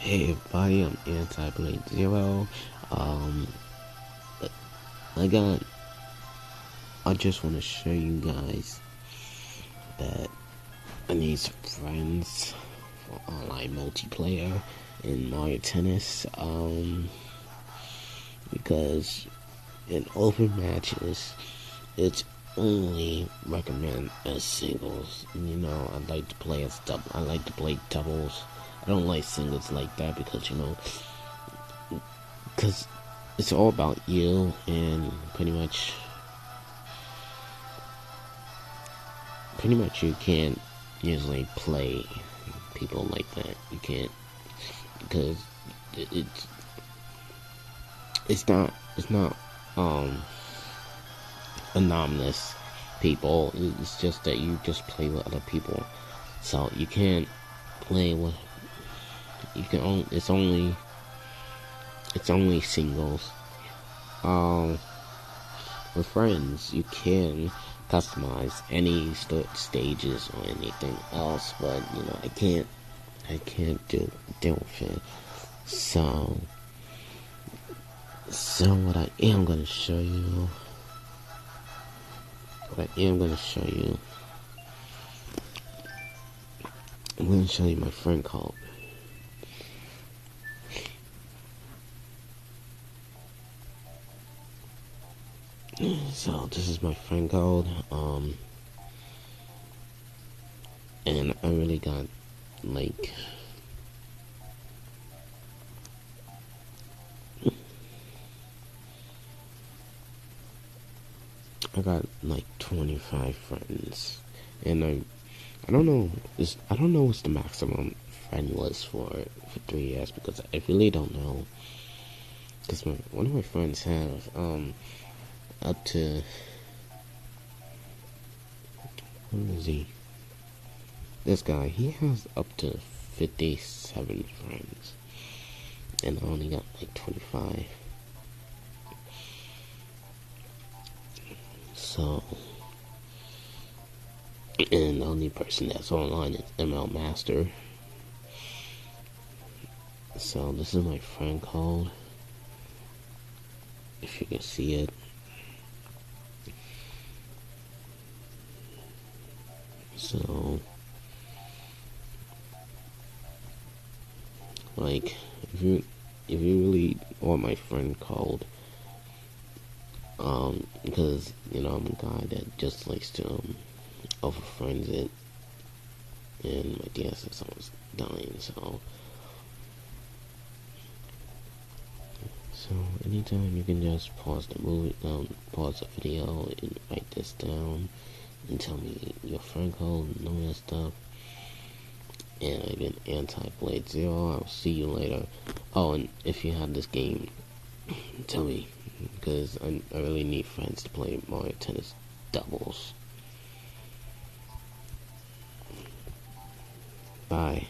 Hey everybody, I'm Anti-Blade Zero. Um, I got. I just want to show you guys that I need some friends for online multiplayer in Mario Tennis. Because in open matches, it's only recommend as singles. I like to play as double. I like to play doubles. I don't like singles like that because because it's all about you, and pretty much you can't usually play people like that. You can't, because it's not anonymous people. It's just that you just play with other people, so you can't play with. You can only. It's only singles. With friends, you can customize any stages or anything else, but I can't deal with it. So what I am gonna show you, I'm gonna show you my friend called. So this is my friend code, and I really got like I got like 25 friends, and I don't know what's the maximum friend list for 3 years, because I really don't know, because one of my friends have up to, where is he? This guy, he has up to 57 friends, and I only got like 25. So, and the only person that's online is ML Master. So this is my friend code, if you can see it. So, like, if you really want my friend code, because I'm a guy that just likes to over friends it, and my DSS almost dying, so anytime you can just pause the pause the video and write this down and tell me your friend code and all that stuff. And I've been Anti-Blade Zero. I'll see you later. Oh, and if you have this game, tell me, because I really need friends to play Mario Tennis doubles. Bye.